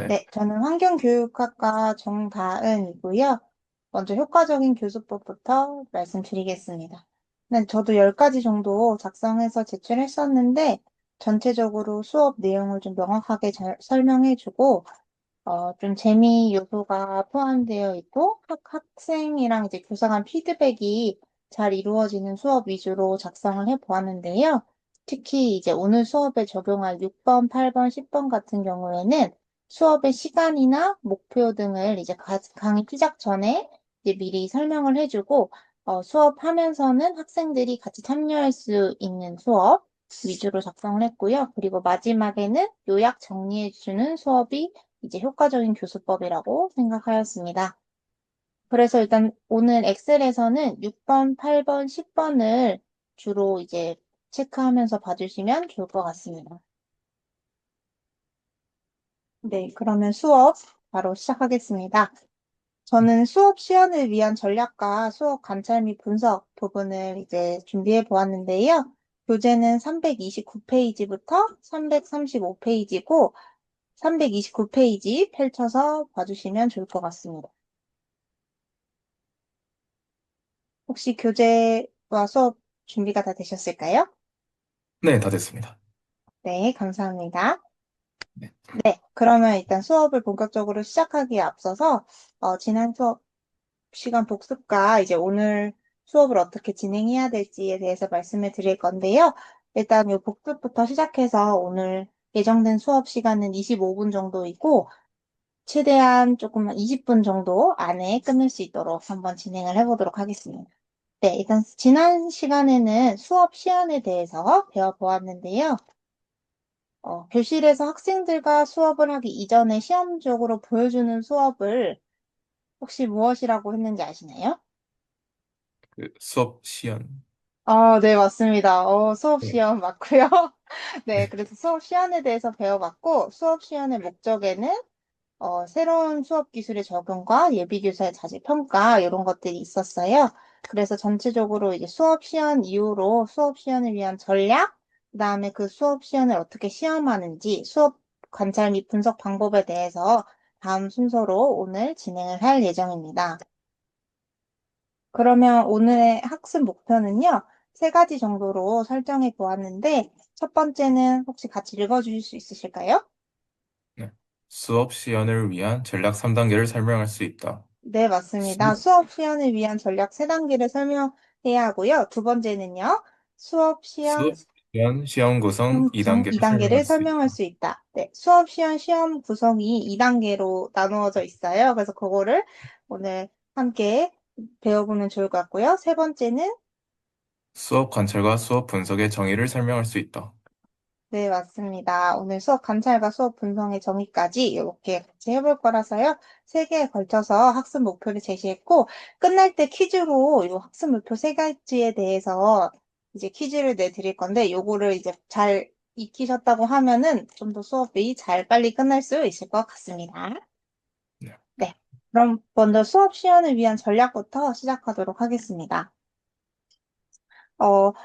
네. 네, 저는 환경교육학과 정다은이고요. 먼저 효과적인 교수법부터 말씀드리겠습니다. 네, 저도 10가지 정도 작성해서 제출했었는데, 전체적으로 수업 내용을 좀 명확하게 잘 설명해주고, 좀 재미 요소가 포함되어 있고, 학생이랑 이제 교사 간 피드백이 잘 이루어지는 수업 위주로 작성을 해 보았는데요. 특히 이제 오늘 수업에 적용할 6번, 8번, 10번 같은 경우에는 수업의 시간이나 목표 등을 이제 강의 시작 전에 이제 미리 설명을 해주고, 수업하면서는 학생들이 같이 참여할 수 있는 수업 위주로 작성을 했고요. 그리고 마지막에는 요약 정리해주는 수업이 이제 효과적인 교수법이라고 생각하였습니다. 그래서 일단 오늘 엑셀에서는 6번, 8번, 10번을 주로 이제 체크하면서 봐주시면 좋을 것 같습니다. 네, 그러면 수업 바로 시작하겠습니다. 저는 수업 시연을 위한 전략과 수업 관찰 및 분석 부분을 이제 준비해 보았는데요. 교재는 329페이지부터 335페이지고 329페이지 펼쳐서 봐주시면 좋을 것 같습니다. 혹시 교재와 수업 준비가 다 되셨을까요? 네, 다 됐습니다. 네, 감사합니다. 네. 네, 그러면 일단 수업을 본격적으로 시작하기에 앞서서 지난 수업 시간 복습과 이제 오늘 수업을 어떻게 진행해야 될지에 대해서 말씀을 드릴 건데요. 일단 이 복습부터 시작해서 오늘 예정된 수업 시간은 25분 정도이고 최대한 조금 20분 정도 안에 끝낼 수 있도록 한번 진행을 해보도록 하겠습니다. 네, 일단 지난 시간에는 수업 시연에 대해서 배워보았는데요. 교실에서 학생들과 수업을 하기 이전에 시험적으로 보여주는 수업을 혹시 무엇이라고 했는지 아시나요? 그 수업 시연. 네, 맞습니다. 수업 네. 시연 맞고요. 네, 네. 그래서 수업 시연에 대해서 배워봤고, 수업 시연의 목적에는 새로운 수업 기술의 적용과 예비교사의 자질 평가, 이런 것들이 있었어요. 그래서 전체적으로 이제 수업 시연 이후로 수업 시연을 위한 전략, 그다음에 그 수업 시연을 어떻게 시험하는지, 수업 관찰 및 분석 방법에 대해서 다음 순서로 오늘 진행을 할 예정입니다. 그러면 오늘의 학습 목표는요, 3가지 정도로 설정해 보았는데, 첫 번째는 혹시 같이 읽어주실 수 있으실까요? 네. 수업 시연을 위한 전략 3단계를 설명할 수 있다. 네, 맞습니다. 수업 수업 시연을 위한 전략 3단계를 설명해야 하고요. 두 번째는요, 수업 시연 수업 시연 시험 구성 시험 구성 2단계를 설명할 2단계를 수 설명할 있다. 수 있다. 네, 수업 시연 시험 구성이 2단계로 나누어져 있어요. 그래서 그거를 오늘 함께 배워보면 좋을 것 같고요. 세 번째는 수업 관찰과 수업 분석의 정의를 설명할 수 있다. 네, 맞습니다. 오늘 수업 관찰과 수업 분석의 정의까지 이렇게 같이 해볼 거라서요. 3개에 걸쳐서 학습 목표를 제시했고, 끝날 때 퀴즈로 이 학습 목표 3가지에 대해서 이제 퀴즈를 내드릴 건데, 요거를 이제 잘 익히셨다고 하면은 좀 더 수업이 잘 빨리 끝날 수 있을 것 같습니다. 네. 네. 그럼 먼저 수업 시연을 위한 전략부터 시작하도록 하겠습니다.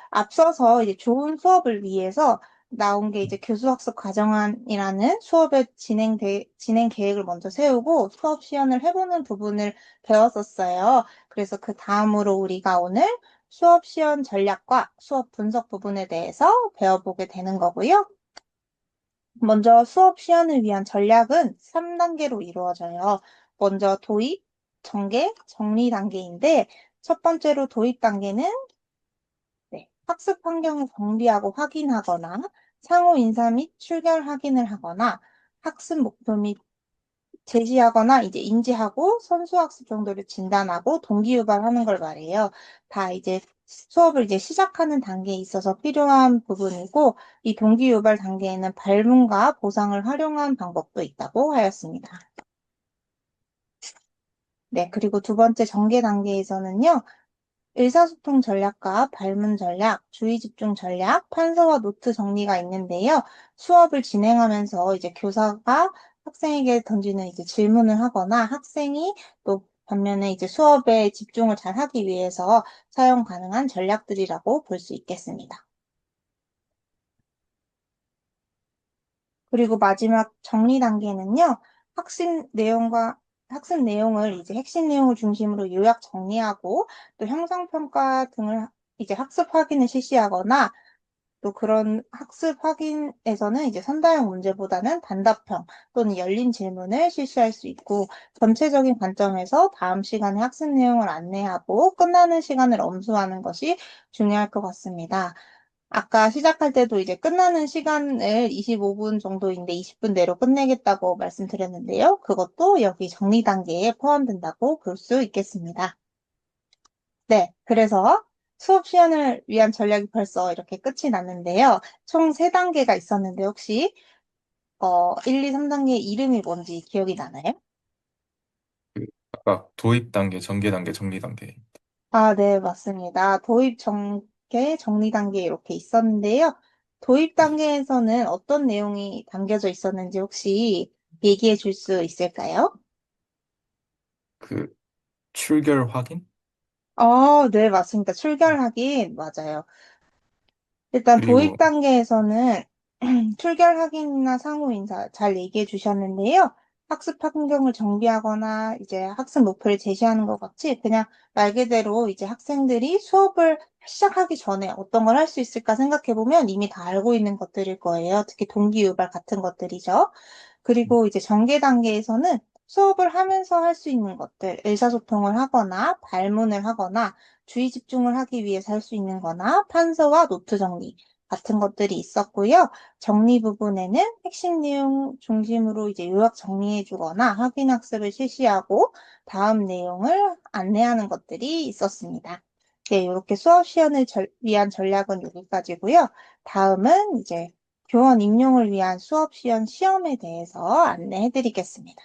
앞서서 이제 좋은 수업을 위해서 나온 게 이제 교수학습 과정안이라는 수업의 진행 계획을 먼저 세우고 수업 시연을 해보는 부분을 배웠었어요. 그래서 그 다음으로 우리가 오늘 수업 시연 전략과 수업 분석 부분에 대해서 배워보게 되는 거고요. 먼저 수업 시연을 위한 전략은 3단계로 이루어져요. 먼저 도입, 전개, 정리 단계인데 첫 번째로 도입 단계는 네, 학습 환경을 정비하고 확인하거나 상호 인사 및 출결 확인을 하거나 학습 목표 및 제시하거나 이제 인지하고 선수 학습 정도를 진단하고 동기 유발하는 걸 말해요. 다 이제 수업을 이제 시작하는 단계에 있어서 필요한 부분이고 이 동기 유발 단계에는 발문과 보상을 활용한 방법도 있다고 하였습니다. 네, 그리고 두 번째 전개 단계에서는요. 의사소통 전략과 발문 전략, 주의 집중 전략, 판서와 노트 정리가 있는데요. 수업을 진행하면서 이제 교사가 학생에게 던지는 이제 질문을 하거나 학생이 또 반면에 이제 수업에 집중을 잘 하기 위해서 사용 가능한 전략들이라고 볼 수 있겠습니다. 그리고 마지막 정리 단계는요. 학습 내용을 이제 핵심 내용을 중심으로 요약 정리하고 또 형상평가 등을 이제 학습 확인을 실시하거나 또 그런 학습 확인에서는 이제 선다형 문제보다는 단답형 또는 열린 질문을 실시할 수 있고 전체적인 관점에서 다음 시간에 학습 내용을 안내하고 끝나는 시간을 엄수하는 것이 중요할 것 같습니다. 아까 시작할 때도 이제 끝나는 시간을 25분 정도인데 20분 내로 끝내겠다고 말씀드렸는데요. 그것도 여기 정리 단계에 포함된다고 볼 수 있겠습니다. 네, 그래서 수업 시연을 위한 전략이 벌써 이렇게 끝이 났는데요. 총 3단계가 있었는데 혹시 1, 2, 3단계 이름이 뭔지 기억이 나나요? 그 아까 도입 단계, 전개 단계, 정리 단계. 아, 네, 맞습니다. 도입 전개, 정리 단계 이렇게 있었는데요. 도입 네. 단계에서는 어떤 내용이 담겨져 있었는지 혹시 얘기해 줄 수 있을까요? 그 출결 확인? 네, 맞습니다. 출결하기, 맞아요. 일단 도입 그리고 단계에서는 출결 확인이나 상호 인사 잘 얘기해 주셨는데요. 학습 환경을 정비하거나 이제 학습 목표를 제시하는 것 같이 그냥 말 그대로 이제 학생들이 수업을 시작하기 전에 어떤 걸 할 수 있을까 생각해 보면 이미 다 알고 있는 것들일 거예요. 특히 동기유발 같은 것들이죠. 그리고 이제 전개 단계에서는 수업을 하면서 할 수 있는 것들, 의사소통을 하거나 발문을 하거나 주의 집중을 하기 위해서 할 수 있는 거나 판서와 노트 정리 같은 것들이 있었고요. 정리 부분에는 핵심 내용 중심으로 이제 요약 정리해 주거나 확인 학습을 실시하고 다음 내용을 안내하는 것들이 있었습니다. 네, 이렇게 수업 시연을 위한 전략은 여기까지고요. 다음은 이제 교원 임용을 위한 수업 시연 시험에 대해서 안내해 드리겠습니다.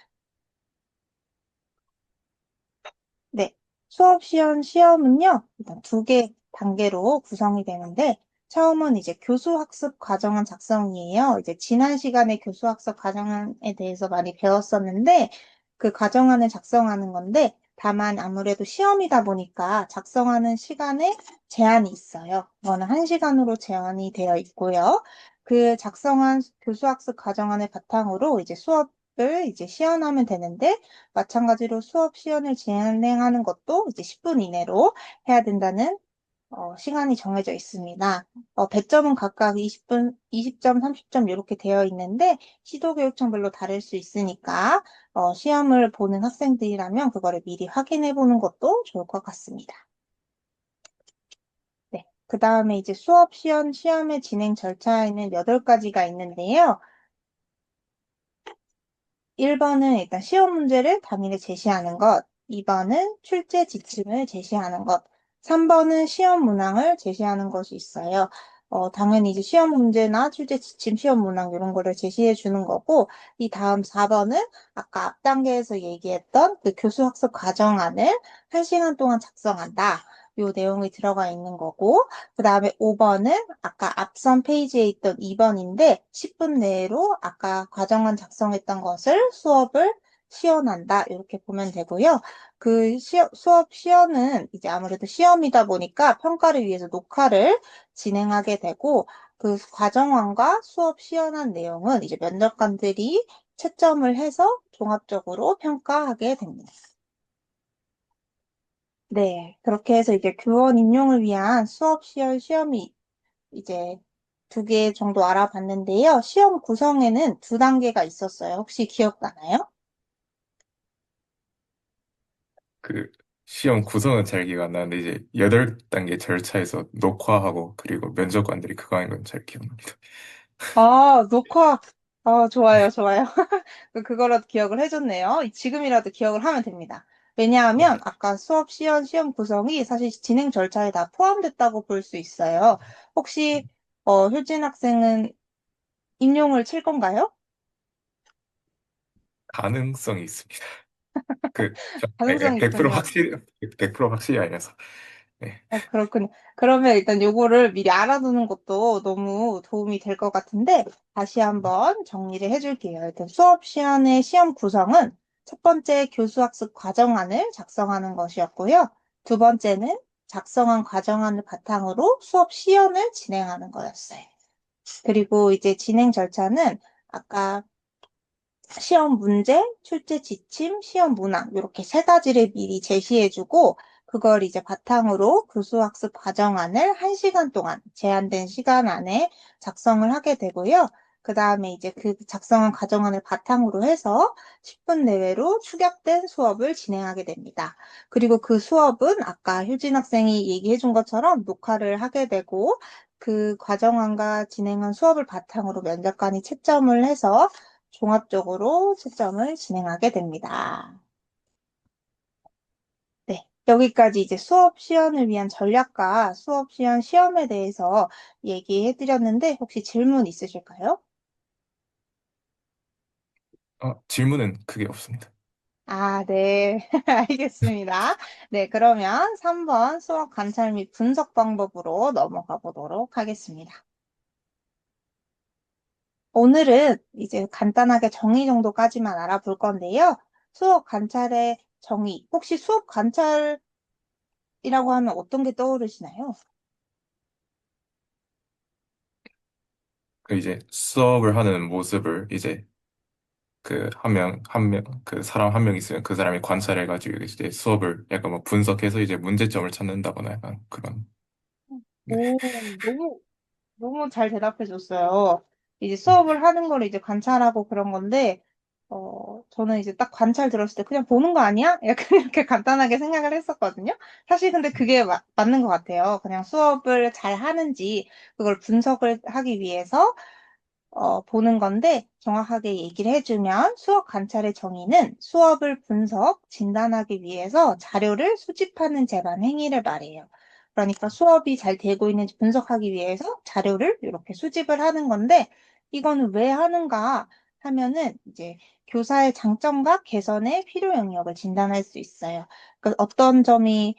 네, 수업 시연 시험은요, 일단 2개 단계로 구성이 되는데, 처음은 이제 교수학습 과정안 작성이에요. 이제 지난 시간에 교수학습 과정안에 대해서 많이 배웠었는데, 그 과정안을 작성하는 건데, 다만 아무래도 시험이다 보니까 작성하는 시간에 제한이 있어요. 그거는 1시간으로 제한이 되어 있고요. 그 작성한 교수학습 과정안을 바탕으로 이제 수업을 이제 시연하면 되는데, 마찬가지로 수업 시연을 진행하는 것도 이제 10분 이내로 해야 된다는 시간이 정해져 있습니다. 100점은 각각 20분, 20점, 30점 이렇게 되어 있는데 시도교육청별로 다를 수 있으니까 시험을 보는 학생들이라면 그거를 미리 확인해 보는 것도 좋을 것 같습니다. 네. 그 다음에 이제 수업 시연 시험의 진행 절차에는 8가지가 있는데요. 1번은 일단 시험 문제를 당일에 제시하는 것, 2번은 출제 지침을 제시하는 것, 3번은 시험 문항을 제시하는 것이 있어요. 당연히 이제 시험 문제나 출제 지침, 시험 문항 이런 거를 제시해 주는 거고, 이 다음 4번은 아까 앞 단계에서 얘기했던 그 교수 학습 과정안을 1시간 동안 작성한다. 요 내용이 들어가 있는 거고, 그 다음에 5번은 아까 앞선 페이지에 있던 2번인데 10분 내로 아까 과정안 작성했던 것을 수업을 시연한다. 이렇게 보면 되고요. 그 수업 시연은 이제 아무래도 시험이다 보니까 평가를 위해서 녹화를 진행하게 되고 그 과정안과 수업 시연한 내용은 이제 면접관들이 채점을 해서 종합적으로 평가하게 됩니다. 네, 그렇게 해서 이제 교원 임용을 위한 수업 시연 시험이 이제 2개 정도 알아봤는데요. 시험 구성에는 2단계가 있었어요. 혹시 기억나나요? 그 시험 구성은 잘 기억 안 나는데 이제 8단계 절차에서 녹화하고 그리고 면접관들이 그거 하는 건 잘 기억납니다. 아, 녹화. 좋아요, 좋아요. 그거라도 기억을 해줬네요. 지금이라도 기억을 하면 됩니다. 왜냐하면 네. 아까 수업 시연, 시험 구성이 사실 진행 절차에 다 포함됐다고 볼 수 있어요. 혹시, 효진 학생은 임용을 칠 건가요? 가능성이 있습니다. 가능성이 100% 있군요. 확실히 100% 확실히 아니라서. 네. 그렇군요. 그러면 일단 요거를 미리 알아두는 것도 너무 도움이 될 것 같은데, 다시 한번 정리를 해줄게요. 일단 수업 시간의 시험 구성은 첫 번째 교수학습 과정안을 작성하는 것이었고요. 두 번째는 작성한 과정안을 바탕으로 수업 시연을 진행하는 거였어요. 그리고 이제 진행 절차는 아까 시험 문제, 출제 지침, 시험 문항 이렇게 세 가지를 미리 제시해주고 그걸 이제 바탕으로 교수학습 과정안을 1시간 동안 제한된 시간 안에 작성을 하게 되고요. 그 다음에 이제 그 작성한 과정안을 바탕으로 해서 10분 내외로 축약된 수업을 진행하게 됩니다. 그리고 그 수업은 아까 효진 학생이 얘기해 준 것처럼 녹화를 하게 되고 그 과정안과 진행한 수업을 바탕으로 면접관이 채점을 해서 종합적으로 채점을 진행하게 됩니다. 네. 여기까지 이제 수업 시연을 위한 전략과 수업 시연 시험에 대해서 얘기해 드렸는데 혹시 질문 있으실까요? 질문은 크게 없습니다. 아, 네. 알겠습니다. 네, 그러면 3번 수업 관찰 및 분석 방법으로 넘어가 보도록 하겠습니다. 오늘은 이제 간단하게 정의 정도까지만 알아볼 건데요. 수업 관찰의 정의, 혹시 수업 관찰이라고 하면 어떤 게 떠오르시나요? 그 이제 수업을 하는 모습을 이제 그 그 사람 한 명 있으면 그 사람이 관찰해가지고 이제 수업을 약간 뭐 분석해서 이제 문제점을 찾는다거나 약간 그런. 네. 오, 너무 잘 대답해 줬어요. 이제 수업을 하는 걸 이제 관찰하고 그런 건데, 저는 이제 딱 관찰 들었을 때 그냥 보는 거 아니야? 약간 이렇게 간단하게 생각을 했었거든요. 사실 근데 그게 맞는 것 같아요. 그냥 수업을 잘 하는지 그걸 분석을 하기 위해서 보는 건데 정확하게 얘기를 해주면 수업 관찰의 정의는 수업을 분석, 진단하기 위해서 자료를 수집하는 재반 행위를 말해요. 그러니까 수업이 잘 되고 있는지 분석하기 위해서 자료를 이렇게 수집을 하는 건데 이거는 왜 하는가 하면은 이제 교사의 장점과 개선의 필요 영역을 진단할 수 있어요. 그러니까 어떤 점이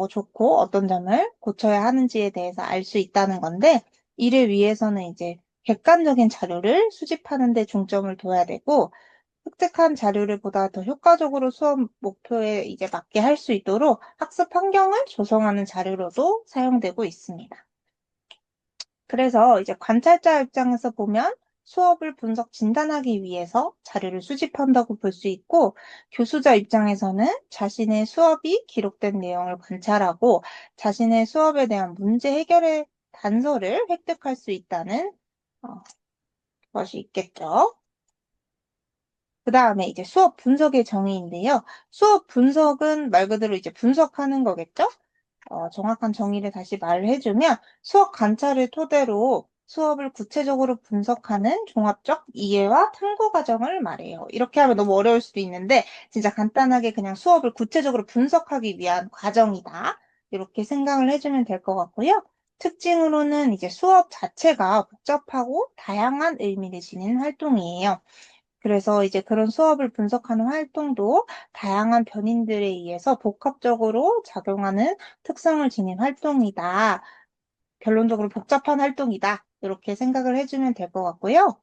좋고 어떤 점을 고쳐야 하는지에 대해서 알 수 있다는 건데 이를 위해서는 이제 객관적인 자료를 수집하는 데 중점을 둬야 되고, 획득한 자료를 보다 더 효과적으로 수업 목표에 이제 맞게 할 수 있도록 학습 환경을 조성하는 자료로도 사용되고 있습니다. 그래서 이제 관찰자 입장에서 보면 수업을 분석 진단하기 위해서 자료를 수집한다고 볼 수 있고, 교수자 입장에서는 자신의 수업이 기록된 내용을 관찰하고 자신의 수업에 대한 문제 해결의 단서를 획득할 수 있다는 어, 것이 있겠죠. 그 다음에 이제 수업 분석의 정의인데요. 수업 분석은 말 그대로 이제 분석하는 거겠죠? 정확한 정의를 다시 말을 해주면 수업 관찰을 토대로 수업을 구체적으로 분석하는 종합적 이해와 탐구 과정을 말해요. 이렇게 하면 너무 어려울 수도 있는데 진짜 간단하게 그냥 수업을 구체적으로 분석하기 위한 과정이다. 이렇게 생각을 해주면 될 것 같고요. 특징으로는 이제 수업 자체가 복잡하고 다양한 의미를 지닌 활동이에요. 그래서 이제 그런 수업을 분석하는 활동도 다양한 변인들에 의해서 복합적으로 작용하는 특성을 지닌 활동이다. 결론적으로 복잡한 활동이다. 이렇게 생각을 해주면 될 것 같고요.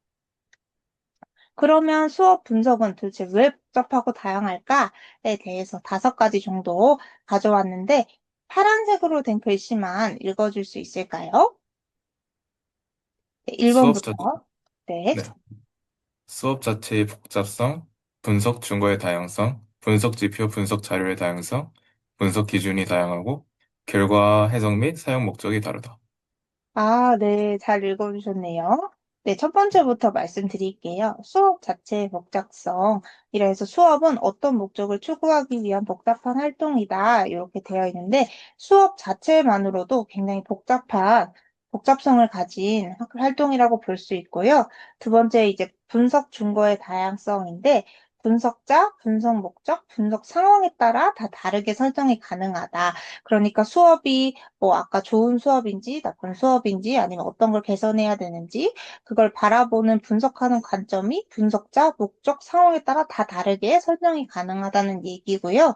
그러면 수업 분석은 도대체 왜 복잡하고 다양할까에 대해서 5가지 정도 가져왔는데, 파란색으로 된 글씨만 읽어줄 수 있을까요? 네, 수업 자, 1번부터. 네. 네. 수업 자체의 복잡성, 분석 증거의 다양성, 분석 지표, 분석 자료의 다양성, 분석 기준이 다양하고, 결과 해석 및 사용 목적이 다르다. 아, 네, 잘 읽어주셨네요. 네, 첫 번째부터 말씀드릴게요. 수업 자체의 복잡성. 이래서 수업은 어떤 목적을 추구하기 위한 복잡한 활동이다. 이렇게 되어 있는데, 수업 자체만으로도 굉장히 복잡성을 가진 활동이라고 볼 수 있고요. 두 번째, 이제 분석 증거의 다양성인데, 분석자, 분석 목적, 분석 상황에 따라 다 다르게 설정이 가능하다. 그러니까 수업이 뭐 아까 좋은 수업인지 나쁜 수업인지 아니면 어떤 걸 개선해야 되는지 그걸 바라보는 분석하는 관점이 분석자, 목적, 상황에 따라 다 다르게 설정이 가능하다는 얘기고요.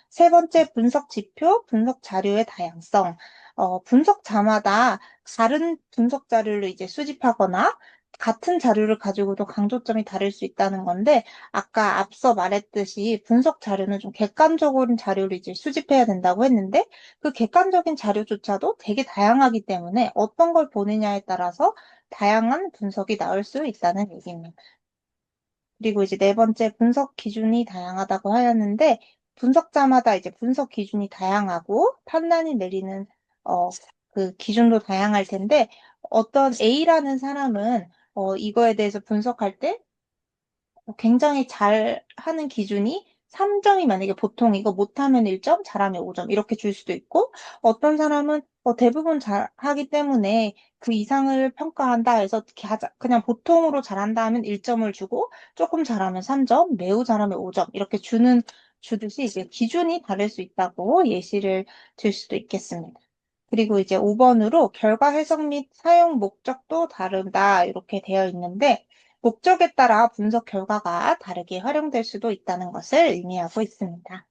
세 번째 분석 지표, 분석 자료의 다양성. 분석자마다 다른 분석 자료를 이제 수집하거나 같은 자료를 가지고도 강조점이 다를 수 있다는 건데, 아까 앞서 말했듯이 분석 자료는 좀 객관적인 자료를 이제 수집해야 된다고 했는데, 그 객관적인 자료조차도 되게 다양하기 때문에 어떤 걸 보느냐에 따라서 다양한 분석이 나올 수 있다는 얘기입니다. 그리고 이제 네 번째 분석 기준이 다양하다고 하였는데 분석자마다 이제 분석 기준이 다양하고 판단이 내리는 어, 그 기준도 다양할 텐데 어떤 A라는 사람은 이거에 대해서 분석할 때 굉장히 잘 하는 기준이 3점이 만약에 보통 이거 못하면 1점, 잘하면 5점 이렇게 줄 수도 있고 어떤 사람은 대부분 잘하기 때문에 그 이상을 평가한다 해서 그냥 보통으로 잘한다 하면 1점을 주고 조금 잘하면 3점, 매우 잘하면 5점 이렇게 주듯이 이제 기준이 다를 수 있다고 예시를 들 수도 있겠습니다. 그리고 이제 5번으로 결과 해석 및 사용 목적도 다르다 이렇게 되어 있는데 목적에 따라 분석 결과가 다르게 활용될 수도 있다는 것을 의미하고 있습니다.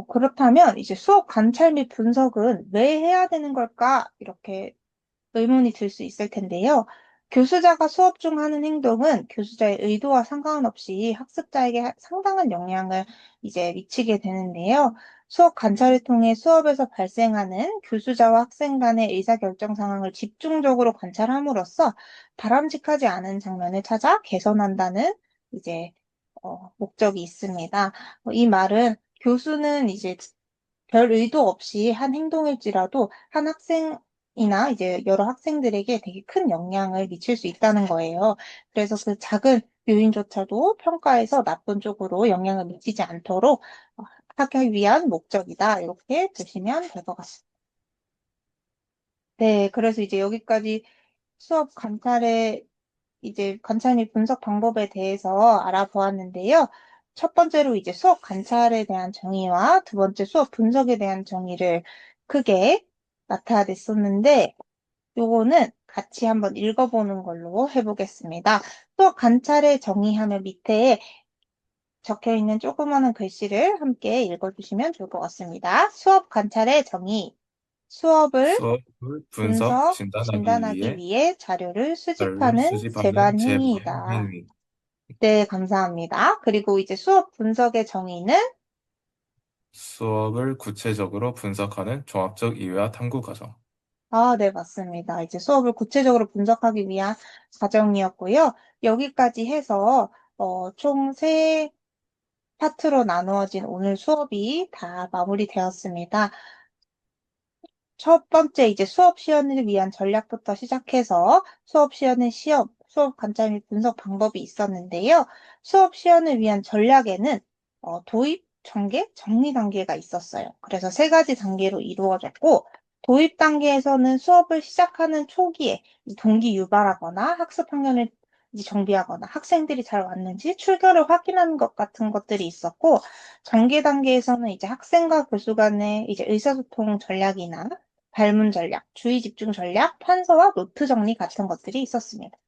그렇다면 이제 수업 관찰 및 분석은 왜 해야 되는 걸까? 이렇게 의문이 들 수 있을 텐데요. 교수자가 수업 중 하는 행동은 교수자의 의도와 상관없이 학습자에게 상당한 영향을 이제 미치게 되는데요. 수업 관찰을 통해 수업에서 발생하는 교수자와 학생 간의 의사결정 상황을 집중적으로 관찰함으로써 바람직하지 않은 장면을 찾아 개선한다는 이제 목적이 있습니다. 이 말은 교수는 이제 별 의도 없이 한 행동일지라도 한 학생이나 이제 여러 학생들에게 되게 큰 영향을 미칠 수 있다는 거예요. 그래서 그 작은 요인조차도 평가에서 나쁜 쪽으로 영향을 미치지 않도록 하기 위한 목적이다. 이렇게 보시면 될 것 같습니다. 네, 그래서 이제 여기까지 수업 관찰의 이제 관찰 및 분석 방법에 대해서 알아보았는데요. 첫 번째로 이제 수업 관찰에 대한 정의와 두 번째 수업 분석에 대한 정의를 크게 나타냈었는데, 요거는 같이 한번 읽어보는 걸로 해보겠습니다. 수업 관찰의 정의하면 밑에 적혀 있는 조그마한 글씨를 함께 읽어주시면 좋을 것 같습니다. 수업 관찰의 정의. 수업을 수업을 분석, 분석, 진단하기 진단하기 위해 위해 자료를 자료를 수집하는 수집하는 재반 재반 행위이다. 행위. 네, 감사합니다. 그리고 이제 수업 분석의 정의는 수업을 구체적으로 분석하는 종합적 이해와 탐구 과정. 네, 맞습니다. 이제 수업을 구체적으로 분석하기 위한 과정이었고요. 여기까지 해서 총 세 파트로 나누어진 오늘 수업이 다 마무리되었습니다. 첫 번째 이제 수업 시연을 위한 전략부터 시작해서 수업 시연의 시험, 수업 관찰 및 분석 방법이 있었는데요. 수업 시연을 위한 전략에는 도입, 전개, 정리 단계가 있었어요. 그래서 세 가지 단계로 이루어졌고 도입 단계에서는 수업을 시작하는 초기에 이 동기 유발하거나 학습 환경을 이제 정비하거나 학생들이 잘 왔는지 출결을 확인하는 것 같은 것들이 있었고 전개 단계에서는 이제 학생과 교수 간의 이제 의사소통 전략이나 발문 전략, 주의 집중 전략, 판서와 노트 정리 같은 것들이 있었습니다.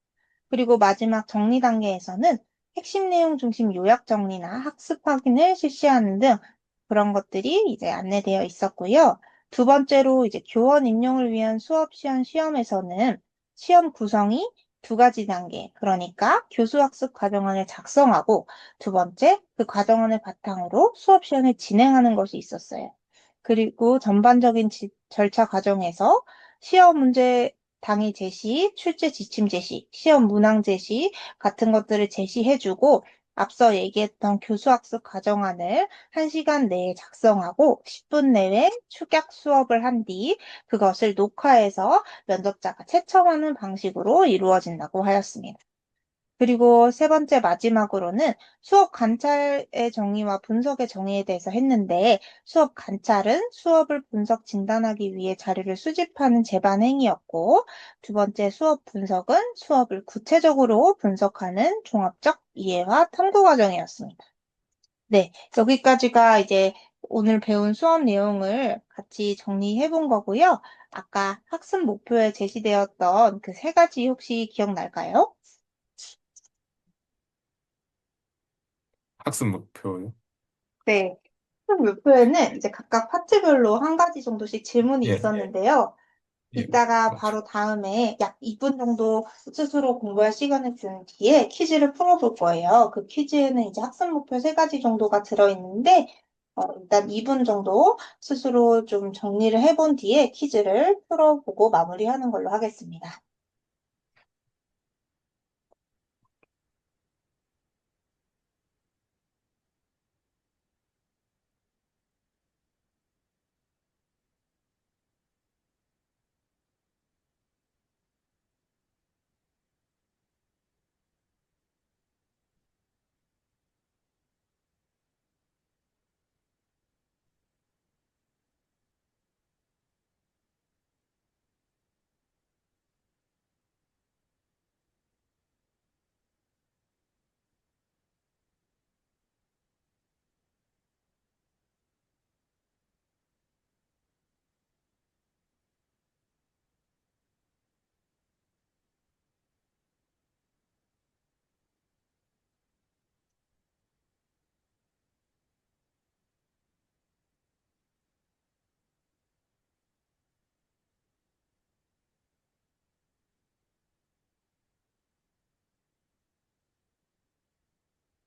그리고 마지막 정리 단계에서는 핵심 내용 중심 요약 정리나 학습 확인을 실시하는 등 그런 것들이 이제 안내되어 있었고요. 두 번째로 이제 교원 임용을 위한 수업 시연 시험에서는 시험 구성이 두 가지 단계, 그러니까 교수 학습 과정안을 작성하고 두 번째 그 과정안을 바탕으로 수업 시연을 진행하는 것이 있었어요. 그리고 전반적인 절차 과정에서 시험 문제 당일 제시, 출제 지침 제시, 시험 문항 제시 같은 것들을 제시해주고 앞서 얘기했던 교수학습 과정안을 1시간 내에 작성하고 10분 내에 축약 수업을 한 뒤 그것을 녹화해서 면접자가 채점하는 방식으로 이루어진다고 하였습니다. 그리고 세 번째 마지막으로는 수업 관찰의 정의와 분석의 정의에 대해서 했는데 수업 관찰은 수업을 분석 진단하기 위해 자료를 수집하는 재반 행위였고 두 번째 수업 분석은 수업을 구체적으로 분석하는 종합적 이해와 탐구 과정이었습니다. 네, 여기까지가 이제 오늘 배운 수업 내용을 같이 정리해 본 거고요. 아까 학습 목표에 제시되었던 그 세 가지 혹시 기억날까요? 학습 목표요. 네. 그 목표에는 이제 각각 파트별로 한 가지 정도씩 질문이 예, 있었는데요. 예, 이따가 맞죠. 바로 다음에 약 2분 정도 스스로 공부할 시간을 준 뒤에 퀴즈를 풀어볼 거예요. 그 퀴즈에는 이제 학습 목표 세 가지 정도가 들어있는데, 일단 2분 정도 스스로 좀 정리를 해본 뒤에 퀴즈를 풀어보고 마무리하는 걸로 하겠습니다.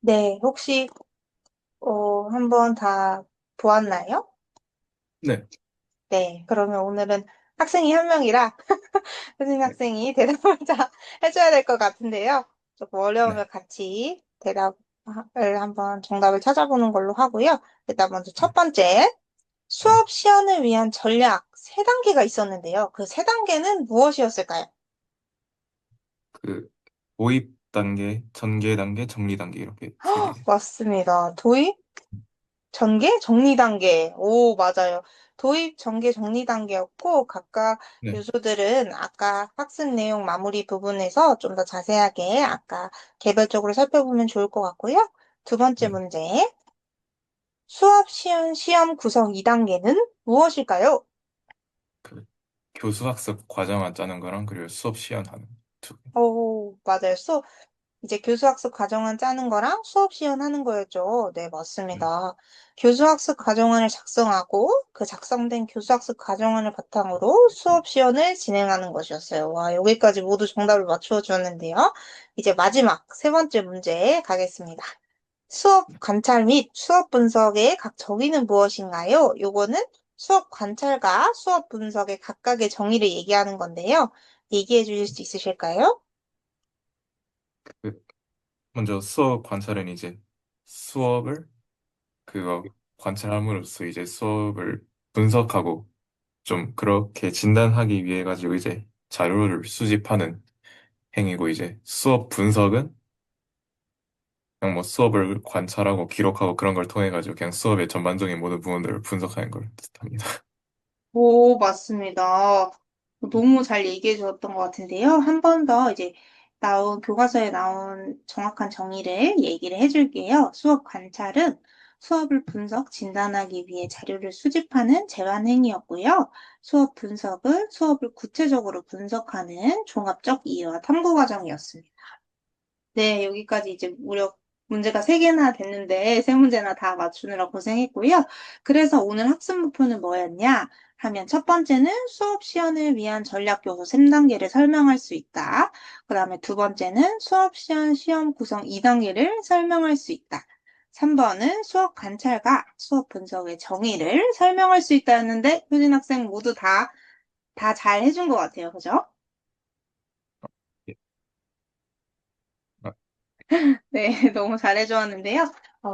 네, 혹시 한번 다 보았나요? 네, 네, 그러면 오늘은 학생이 한 명이라 효진 네, 학생이 대답을 다 해줘야 될 것 같은데요. 조금 네, 어려우면 같이 대답을 한번 정답을 찾아보는 걸로 하고요. 일단 먼저 네, 첫 번째, 네. 수업 시연을 위한 전략 세 단계가 있었는데요. 그 세 단계는 무엇이었을까요? 그 도입 단계, 전개 단계, 정리 단계 이렇게 세 개. 맞습니다. 도입, 전개, 정리 단계. 오, 맞아요. 도입, 전개, 정리 단계였고, 각각 네, 요소들은 아까 학습 내용 마무리 부분에서 좀 더 자세하게 아까 개별적으로 살펴보면 좋을 것 같고요. 두 번째 네. 문제. 수업 시험 구성 2단계는 무엇일까요? 그 교수 학습 과정안 짜는 거랑 그리고 수업 시연하는 두 개. 오, 맞아요. 이제 교수학습 과정안 짜는 거랑 수업 시연하는 거였죠. 네, 네, 맞습니다. 교수학습 과정안을 작성하고 그 작성된 교수학습 과정안을 바탕으로 수업 시연을 진행하는 것이었어요. 와, 여기까지 모두 정답을 맞추어 주었는데요. 이제 마지막 세 번째 문제 가겠습니다. 수업 관찰 및 수업 분석의 각 정의는 무엇인가요? 요거는 수업 관찰과 수업 분석의 각각의 정의를 얘기하는 건데요. 얘기해 주실 수 있으실까요? 그 먼저 수업 관찰은 이제 수업을 그거 관찰함으로써 이제 수업을 분석하고 좀 그렇게 진단하기 위해 가지고 이제 자료를 수집하는 행위고 이제 수업 분석은 그냥 뭐 수업을 관찰하고 기록하고 그런 걸 통해 가지고 그냥 수업의 전반적인 모든 부분들을 분석하는 걸 뜻합니다. 오, 맞습니다. 너무 잘 얘기해 주었던 것 같은데요. 한 번 더 이제 교과서에 나온 정확한 정의를 얘기를 해줄게요. 수업 관찰은 수업을 분석, 진단하기 위해 자료를 수집하는 제반 행위였고요. 수업 분석은 수업을 구체적으로 분석하는 종합적 이해와 탐구 과정이었습니다. 네, 여기까지 이제 무려 문제가 세개나 됐는데, 세 문제나 다 맞추느라 고생했고요. 그래서 오늘 학습 목표는 뭐였냐? 하면 첫 번째는 수업 시연을 위한 전략 요소 3단계를 설명할 수 있다. 그 다음에 두 번째는 수업 시연 시험 구성 2단계를 설명할 수 있다. 3번은 수업 관찰과 수업 분석의 정의를 설명할 수 있다였는데, 효진 학생 모두 다 잘 해준 것 같아요. 그죠? 예. 아, 네, 너무 잘해주었는데요.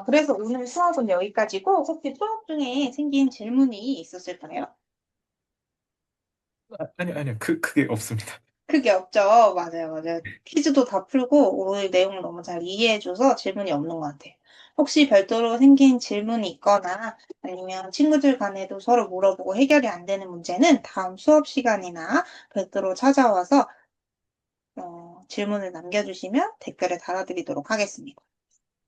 그래서 오늘 수업은 여기까지고, 혹시 수업 중에 생긴 질문이 있었을까요? 아니요, 크게 없습니다. 크게 없죠? 맞아요, 맞아요. 퀴즈도 다 풀고, 오늘 내용을 너무 잘 이해해줘서 질문이 없는 것 같아요. 혹시 별도로 생긴 질문이 있거나, 아니면 친구들 간에도 서로 물어보고 해결이 안 되는 문제는 다음 수업 시간이나 별도로 찾아와서, 질문을 남겨주시면 댓글을 달아드리도록 하겠습니다.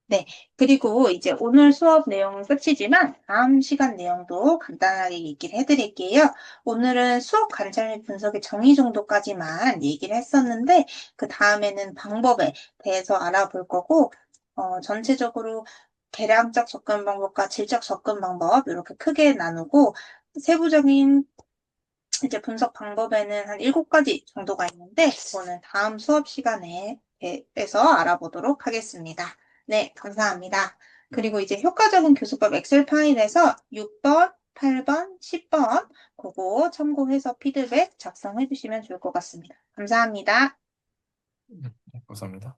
네. 그리고 이제 오늘 수업 내용은 끝이지만 다음 시간 내용도 간단하게 얘기를 해드릴게요. 오늘은 수업 관찰 및 분석의 정의 정도까지만 얘기를 했었는데 그 다음에는 방법에 대해서 알아볼 거고 전체적으로 계량적 접근 방법과 질적 접근 방법 이렇게 크게 나누고 세부적인 이제 분석 방법에는 한 7가지 정도가 있는데, 그거는 다음 수업 시간에 에서 알아보도록 하겠습니다. 네, 감사합니다. 그리고 이제 효과적인 교수법 엑셀 파일에서 6번, 8번, 10번 그거 참고해서 피드백 작성해 주시면 좋을 것 같습니다. 감사합니다. 네, 감사합니다.